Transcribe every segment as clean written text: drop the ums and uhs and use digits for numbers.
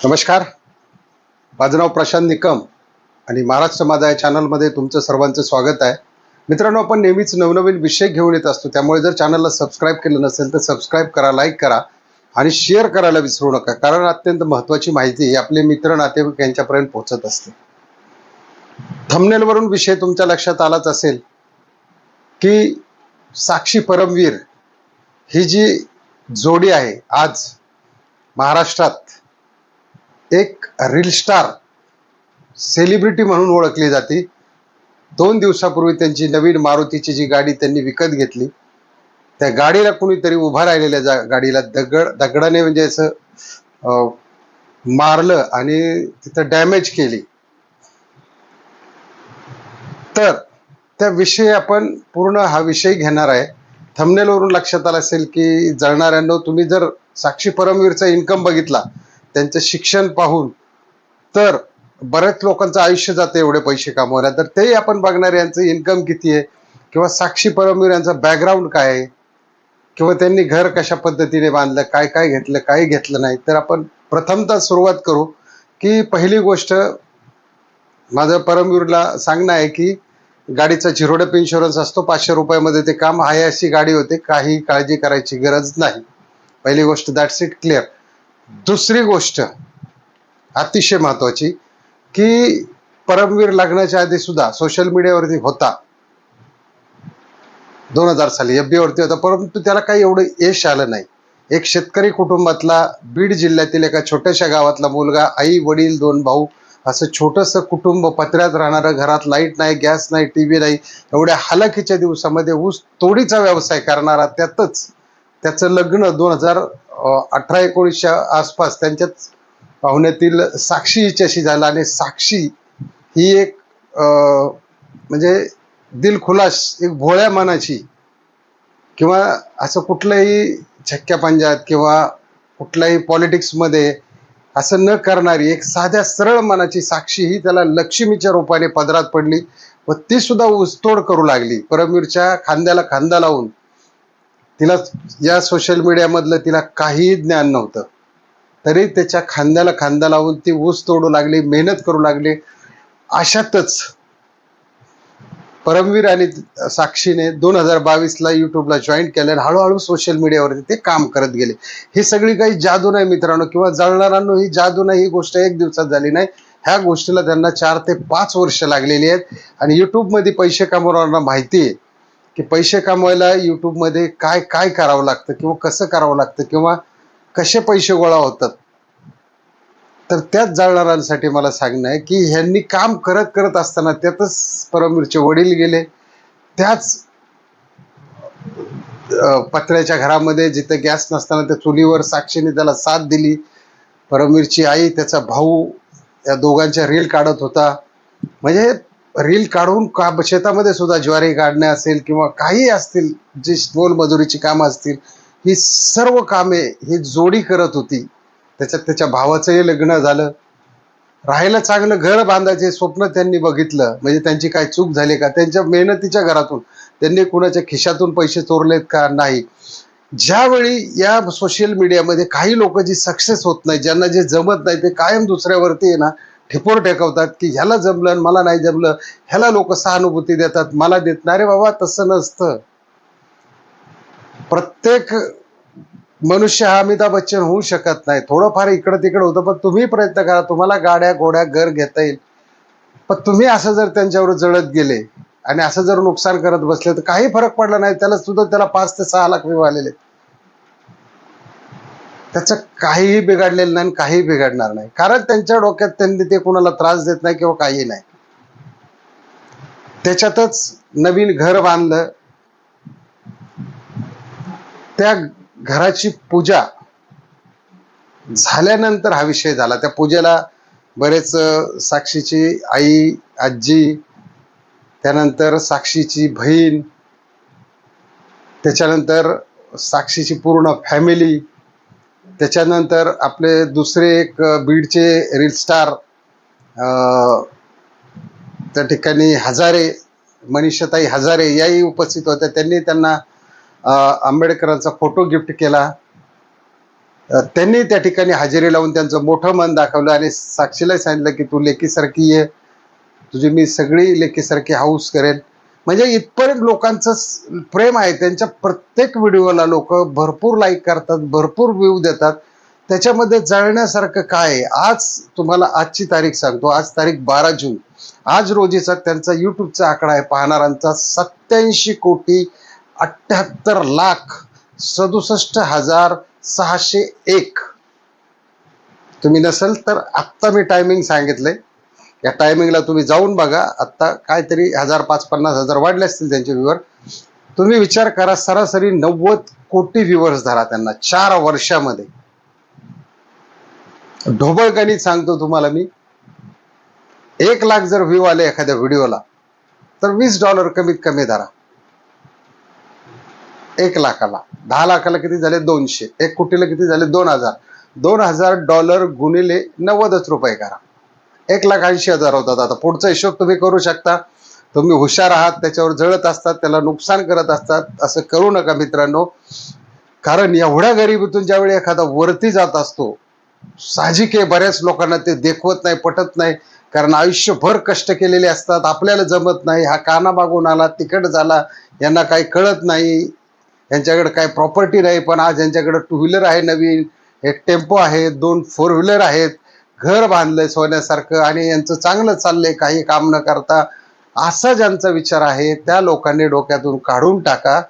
नमस्कार. माझं नाव प्रशांत निकम आणि महाराष्ट्र माझा या चॅनलमध्ये तुमचं सर्वांचं स्वागत आहे. मित्रांनो, आपण नेहमीच नवनवीन विषय घेऊन येत असतो. त्यामुळे जर चॅनलला सबस्क्राईब केलं नसेल तर सबस्क्राईब करा, लाईक करा आणि शेअर करायला विसरू नका, कारण अत्यंत महत्त्वाची माहिती आपले मित्र नातेवाईक यांच्यापर्यंत पोहोचत असते. थंबनेलवरून विषय तुमच्या लक्षात आलाच असेल की साक्षी परमवीर ही जी जोडी आहे, आज महाराष्ट्रात एक रील स्टार सेलिब्रिटी म्हणून ओळखली जाते. 2 दिवसापूर्वी त्यांची नवीन मारुतीची जी गाडी त्यांनी विकत घेतली, त्या गाडीला कुणीतरी उभा राहिलेल्या गाडीला दगडाने म्हणजे असं मारलं आणि तिथं डॅमेज केली. तर त्या विषयी आपण पूर्ण हा विषय घेणार आहे. थंबनेलवरून लक्षात आलं असेल की जळणाऱ्यांनो, तुम्ही जर साक्षी परमवीरचा इन्कम बघितला, त्यांचं शिक्षण पाहून, तर बऱ्याच लोकांचं आयुष्य जातं एवढे पैसे कमवायला. तर ते आपण बघणार, यांचं इन्कम किती आहे किंवा साक्षी परमवीर यांचा बॅकग्राऊंड काय आहे किंवा त्यांनी घर कशा पद्धतीने बांधलं, काय काय घेतलं, काय घेतलं नाही. तर आपण प्रथमतः सुरुवात करू की पहिली गोष्ट माझं परमवीरला सांगणं आहे की गाडीचा झिरोडेप इन्शुरन्स असतो. 500 रुपयामध्ये ते काम आहे. अशी गाडी होते, काही काळजी करायची गरज नाही. पहिली गोष्ट, दॅट्स इट, क्लिअर. दुसरी गोष्ट अतिशय महत्वाची की परमवीर लग्नाच्या आधी सुद्धा सोशल मीडियावरती होता. 2000 साली FB वरती होता, परंतु त्याला काही एवढं यश आलं नाही. एक शेतकरी कुटुंबातला, बीड जिल्ह्यातील एका छोट्याशा गावातला मुलगा, आई वडील 2 भाऊ, असं छोटंसं कुटुंब, पत्र्यात राहणारं, घरात लाईट नाही, गॅस नाही, TV नाही, एवढ्या हालाकीच्या दिवसामध्ये ऊस तोडीचा व्यवसाय करणारा, त्यातच त्याचं लग्न 2018-19च्या आसपास त्यांच्याच पाहुण्यातील साक्षी हिच्याशी झालं. आणि साक्षी ही एक म्हणजे दिलखुलास, एक भोळ्या मनाची, किंवा असं कुठल्याही छक्क्या पंजात किंवा कुठल्याही पॉलिटिक्समध्ये असं न करणारी, एक साध्या सरळ मनाची साक्षी ही त्याला लक्ष्मीच्या रूपाने पदरात पडली व ती सुद्धा ऊसतोड करू लागली. परमवीरच्या खांद्याला खांदा लावून, तिला या सोशल मीडियामधलं तिला काहीही ज्ञान नव्हतं, तरी त्याच्या खांद्याला खांदा लावून ती ऊस तोडू लागली, मेहनत करू लागली. अशातच परमवीर आणि साक्षीने 2022ला युट्यूबला जॉईन केलं आणि हळूहळू सोशल मीडियावरती ते काम करत गेले. ही सगळी काही जादू नाही मित्रांनो, किंवा जळणाऱ्यांनो, ही जादू नाही. ही गोष्ट एक दिवसात झाली नाही. ह्या गोष्टीला त्यांना 4 ते 5 वर्ष लागलेली आहेत. आणि युट्यूबमध्ये पैसे कमवणाऱ्यांना माहिती आहे की पैसे कमवायला युट्यूबमध्ये काय काय करावं लागतं किंवा कसं करावं लागतं किंवा कसे पैसे गोळा होतात. तर त्याच जळणाऱ्यांसाठी मला सांगणं आहे की ह्यांनी काम करत करत असताना त्यातच परमवीरचे वडील गेले. त्याच पत्र्याच्या घरामध्ये, जिथं गॅस नसताना त्या चुलीवर साक्षीने त्याला साथ दिली. परमवीरची आई, त्याचा भाऊ, या दोघांच्या रील काढत होता. म्हणजे रील काढून शेतामध्ये सुद्धा ज्वारी काढणे असेल किंवा काही असतील, जी मोलमजुरीची कामं असतील, ही सर्व कामे ही जोडी करत होती. त्याच्यात त्याच्या भावाचंही लग्न झालं. राहायला चांगलं घर बांधायचे स्वप्न त्यांनी बघितलं. म्हणजे त्यांची काय चूक झाली का? त्यांच्या मेहनतीच्या घरातून त्यांनी कुणाच्या खिशातून पैसे चोरलेत का? नाही. ज्यावेळी या सोशल मीडियामध्ये काही लोक जी सक्सेस होत नाही, ज्यांना जे जमत नाही, ते कायम दुसऱ्यावरती आहे ना ठिपोर टेकवतात की ह्याला जमलं मला नाही जमलं, ह्याला लोक सहानुभूती देतात, मला देत नाही. अरे बाबा, तसं नसतं. प्रत्येक मनुष्य हा अमिताभ बच्चन होऊ शकत नाही. थोडंफार इकडं तिकडं होतं, पण तुम्ही प्रयत्न करा. तुम्हाला गाड्या घोड्या घर घेता येईल, पण तुम्ही असं जर त्यांच्यावर जळत गेले आणि असं जर नुकसान करत बसले तर काही फरक पडला नाही. त्याला सुद्धा त्याला 5 ते 6 लाख विमा आलेले, त्याचं काहीही बिघडलेलं नाही, काही बिघडणार नाही. कारण त्यांच्या डोक्यात त्यांनी ते कुणाला त्रास देत नाही किंवा काही नाही. त्याच्यातच नवीन घर बांधलं. त्या घराची पूजा झाल्यानंतर हा विषय झाला. त्या पूजेला बरेच साक्षीची आई, आजी, त्यानंतर साक्षीची बहीण, त्याच्यानंतर साक्षीची पूर्ण फॅमिली, त्याच्यानंतर आपले दुसरे एक बीडचे रील स्टार, त्या ठिकाणी हजारे, मनीषाताई हजारे याही उपस्थित होत्या. त्यांनी त्यांना आंबेडकरांचा फोटो गिफ्ट केला. त्यांनी त्या ठिकाणी हजेरी लावून त्यांचं मोठं मन दाखवलं आणि साक्षीला सांगितलं की तू लेकीसारखी ये, तुझी मी सगळी लेकीसारखी हाऊस करेल. म्हणजे इथपर्यंत लोकांचं प्रेम आहे. त्यांच्या प्रत्येक व्हिडिओला लोक भरपूर लाईक करतात, भरपूर व्ह्यू देतात. त्याच्यामध्ये जळण्यासारखं काय आहे? आज तुम्हाला आजची तारीख सांगतो. आज तारीख 12 जून. आज रोजीचा त्यांचा युट्यूबचा आकडा आहे पाहणाऱ्यांचा 87,78,67,601. तुम्ही नसेल तर आत्ता मी टायमिंग सांगितलंय, या टायमिंगला तुम्ही जाऊन बघा. आत्ता काहीतरी 1,050-50,000 वाढले असतील त्यांचे व्ह्यूवर. तुम्ही विचार करा, सरासरी 90 कोटी व्ह्यूवर्स धरा त्यांना 4 वर्षामध्ये. ढोबळ गणित सांगतो तुम्हाला मी. 1 लाख जर व्ह्यू आले एखाद्या व्हिडिओला तर $20 कमीत कमी धरा. 1 लाखाला 10 लाखाला किती झाले? 200. 1 कोटीला किती झाले? 2,000. $2,000 गुणिले 90 रुपये करा. 1,80,000 होतात. आता पुढचा हिशोब तुम्ही करू शकता. तुम्ही हुशार आहात, त्याच्यावर जळत असतात, त्याला नुकसान करत असतात. असं करू नका मित्रांनो. कारण एवढ्या गरिबीतून ज्यावेळी एखादा वरती जात असतो, साहजिक आहे बऱ्याच लोकांना ते देखवत नाही, पटत नाही. कारण आयुष्यभर कष्ट केलेले असतात, आपल्याला जमत नाही. हा काना मागून आला, तिकट झाला, यांना काही कळत नाही, यांच्याकडे काही प्रॉपर्टी नाही. पण आज यांच्याकडे 2 व्हीलर आहे नवीन, 1 टेम्पो आहे, 2 4 व्हीलर आहेत, घर बांधलंय सोन्यासारखं आणि यांचं चांगलं चाललंय काही काम न करता. असा ज्यांचा विचार आहे त्या लोकांनी डोक्यातून काढून टाका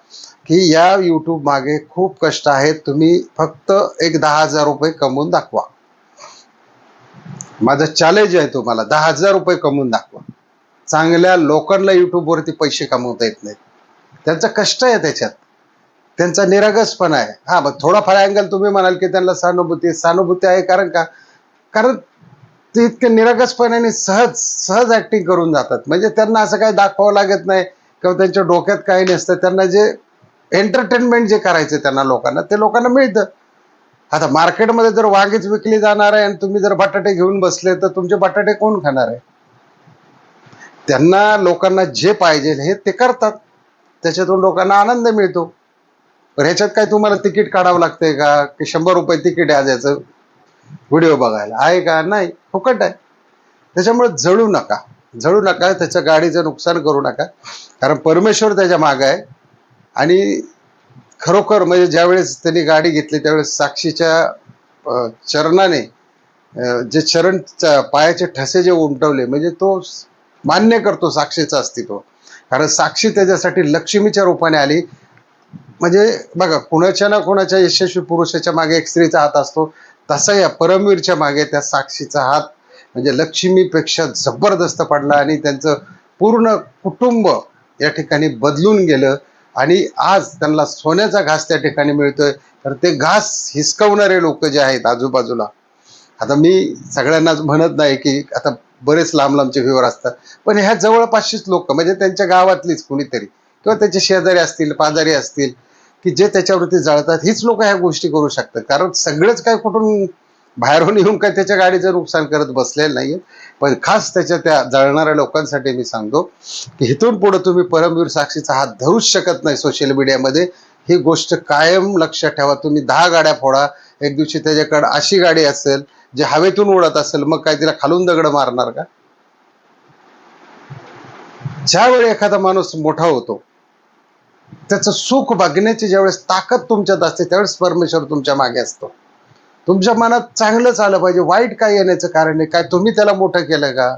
की या यूट्यूब मागे खूप कष्ट आहेत. तुम्ही फक्त एक 10,000 रुपये कमवून दाखवा. माझं चॅलेंज आहे तुम्हाला, 10,000 रुपये कमवून दाखवा. चांगल्या लोकांना यूट्यूबवरती पैसे कमवता येत नाहीत. त्यांचं कष्ट आहे त्याच्यात, त्यांचा निरागसपणा आहे. हा, मग थोडाफार अँगल तुम्ही म्हणाल की त्यांना सहानुभूती आहे. कारण ते इतके निरागसपणाने सहज ऍक्टिंग करून जातात. म्हणजे त्यांना असं काही दाखवावं लागत नाही किंवा त्यांच्या डोक्यात काही नसतं. त्यांना जे एंटरटेनमेंट जे करायचं त्यांना लोकांना, ते लोकांना मिळतं. आता मार्केटमध्ये जर वांगीच विकली जाणार आहे आणि तुम्ही जर बटाटे घेऊन बसले तर तुमचे बटाटे कोण खाणार आहे? त्यांना लोकांना जे पाहिजे हे ते करतात, त्याच्यातून लोकांना आनंद मिळतो. पण ह्याच्यात काय तुम्हाला तिकीट काढावं लागतंय का? की 100 रुपये तिकीट आहे याचं व्हिडिओ बघायला? आहे का? नाही, फुकट आहे. त्याच्यामुळे जळू नका, त्याच्या गाडीचं नुकसान करू नका. कारण परमेश्वर त्याच्या मागे आहे. आणि खरोखर म्हणजे ज्यावेळेस त्यांनी गाडी घेतली त्यावेळेस साक्षीच्या चरणाने जे चरण पायाचे ठसे जे उमटवले, म्हणजे तो मान्य करतो साक्षीचं अस्तित्व. कारण साक्षी त्याच्यासाठी लक्ष्मीच्या रूपाने आली. म्हणजे बघा, कुणाच्या ना कुणाच्या यशस्वी पुरुषाच्या मागे एक स्त्रीचा हात असतो, तसा या परमवीरच्या मागे त्या साक्षीचा हात म्हणजे लक्ष्मीपेक्षा जबरदस्त पडला. आणि त्यांचं पूर्ण कुटुंब या ठिकाणी बदलून गेलं. आणि आज त्यांना सोन्याचा घास त्या ठिकाणी मिळतोय. तर ते घास हिसकवणारे लोक जे आहेत आजूबाजूला, आता मी सगळ्यांनाच म्हणत नाही की आता बरेच लांब लांबचे व्ह्यूवर असतात, पण ह्या जवळपासचीच लोक म्हणजे त्यांच्या गावातलीच कुणीतरी किंवा त्याचे शेजारी असतील, पाजारी असतील की जे त्याच्यावरती जळतात, हीच लोक ह्या गोष्टी करू शकतात. कारण सगळेच काय कुठून बाहेरून येऊन काय त्याच्या गाडीचं नुकसान करत बसलेलं नाहीये. पण खास त्या जळणाऱ्या लोकांसाठी मी सांगतो की इथून पुढे तुम्ही परमवीर साक्षीचा हात धरूच शकत नाही सोशल मीडियामध्ये. ही गोष्ट कायम लक्षात ठेवा. तुम्ही 10 गाड्या फोडा, एक दिवशी त्याच्याकडे अशी गाडी असेल जे हवेतून उडत असेल, मग काय तिला खालून दगड मारणार का? ज्यावेळी एखादा माणूस मोठा होतो, त्याचं सुख बघण्याची ज्यावेळेस ताकद तुमच्यात असते, त्यावेळेस परमेश्वर तुमच्या मागे असतो. तुमच्या मनात चांगलंच आलं पाहिजे. वाईट काय येण्याचं कारण आहे? काय तुम्ही त्याला मोठं केलं का?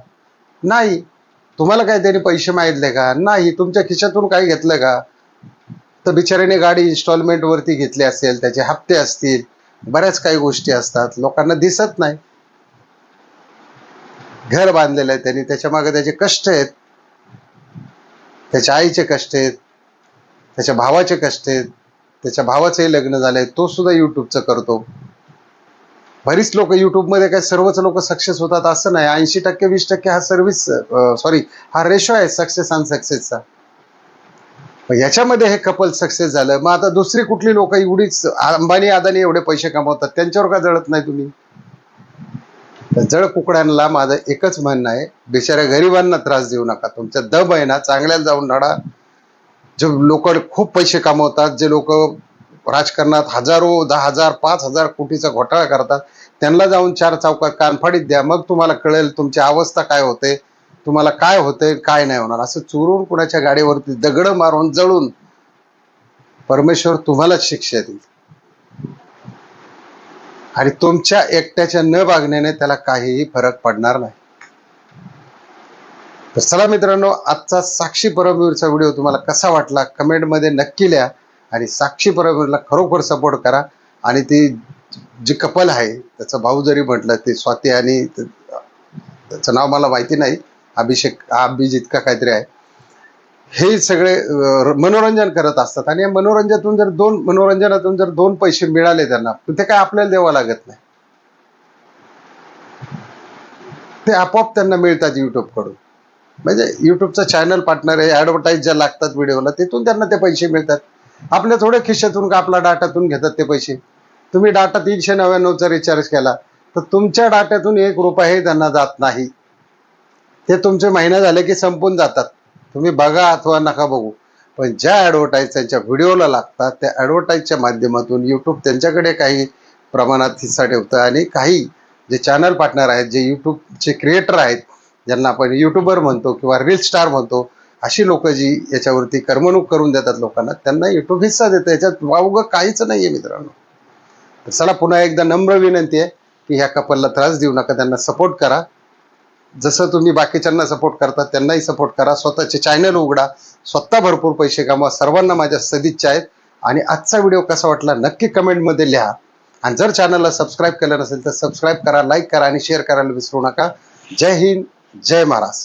नाही. तुम्हाला काय त्याने पैसे मागितले का? नाही. तुमच्या खिशातून काही घेतलं का? तर बिचाऱ्याने गाडी इन्स्टॉलमेंट वरती घेतली असेल, त्याचे हप्ते असतील, बऱ्याच काही गोष्टी असतात, लोकांना दिसत नाही. घर बांधलेलं आहे त्यांनी, त्याच्या मागे त्याचे कष्ट आहेत, त्याच्या आईचे कष्ट आहेत, त्याच्या भावाचे कष्ट आहेत. त्याच्या भावाचंही लग्न झालंय, तो सुद्धा युट्यूबचं करतो. बरीच लोक युट्यूबमध्ये काय सर्वच लोक सक्सेस होतात असं नाही. 80% 20% हा रेशो आहे सक्सेस अनसक्सेसचा. याच्यामध्ये हे कपल सक्सेस झालं. मग आता दुसरी कुठली लोक एवढीच अंबानी अदानी एवढे पैसे कमवतात, त्यांच्यावर का जळत नाही तुम्ही? जळ कुकड्यांना माझं एकच म्हणणं आहे, बिचाऱ्या गरिबांना त्रास देऊ नका. तुमच्या दम आहे ना, चांगल्यात जाऊन लढा. जे लोक खूप पैसे कमवतात, जे लोक राजकारणात हजारो 10,000 5,000 कोटीचा घोटाळा करतात त्यांना जाऊन 4 चौकात कानफाडीत द्या, मग तुम्हाला कळेल तुमची अवस्था काय होते, तुम्हाला काय होते काय नाही होणार. असं चोरून कुणाच्या गाडीवरती दगड मारून जळून परमेश्वर तुम्हालाच शिक्षा देईल. आणि तुमच्या एकट्याच्या न वागण्याने त्याला काहीही फरक पडणार नाही. तर चला मित्रांनो, आजचा साक्षी परमवीरचा व्हिडिओ तुम्हाला कसा वाटला कमेंटमध्ये नक्की लिहा. आणि साक्षी परमवीरला खरोखर सपोर्ट करा. आणि ती जी कपल आहे, त्याचा भाऊ जरी म्हटलं, ते स्वाती आणि त्याचं नाव मला माहिती नाही, अभिजित का काहीतरी आहे, हे सगळे मनोरंजन करत असतात. आणि या मनोरंजनातून जर दोन पैसे मिळाले त्यांना, ते काय आपल्याला द्यावं लागत नाही, ते आपोआप त्यांना मिळतात युट्यूब कडून. म्हणजे युट्यूबचा चॅनल पार्टनर आहे, ऍडव्हर्टाईज ज्या लागतात व्हिडिओला, तिथून त्यांना ते पैसे मिळतात. आपल्या थोड्या खिशातून का आपला डाटातून घेतात ते पैसे. तुम्ही डाटा 399चा रिचार्ज केला तर तुमच्या डाट्यातून 1 रुपयाही त्यांना जात नाही. ते तुमचे महिने झाले की संपून जातात. तुम्ही बघा अथवा नका बघू, पण ज्या ऍडव्हर्टाईज त्यांच्या व्हिडिओला लागतात त्या ऍडव्हर्टाईजच्या माध्यमातून युट्यूब त्यांच्याकडे काही प्रमाणात हिस्सा ठेवतं. आणि काही जे चॅनल पार्टनर आहेत, जे युट्यूबचे क्रिएटर आहेत, ज्यांना आपण युट्यूबर म्हणतो किंवा रील स्टार म्हणतो, अशी लोक जी याच्यावरती करमणूक करून देतात लोकांना, त्यांना युट्यूब हिस्सा देतं. याच्यात वावगं काहीच नाहीये मित्रांनो. तर चला, पुन्हा एकदा नम्र विनंती आहे की ह्या कपलला त्रास देऊ नका, त्यांना सपोर्ट करा. जसं तुम्ही बाकीच्यांना सपोर्ट करता त्यांनाही सपोर्ट करा. स्वतःचे चॅनल उघडा, स्वतः भरपूर पैसे कमवा. सर्वांना माझ्या सदिच्छा आहेत. आणि आजचा व्हिडिओ कसा वाटला नक्की कमेंटमध्ये लिहा. आणि जर चॅनलला सबस्क्राईब केलं नसेल तर सबस्क्राईब करा, लाईक करा आणि शेअर करायला विसरू नका. जय हिंद, जय महाराष्ट्र.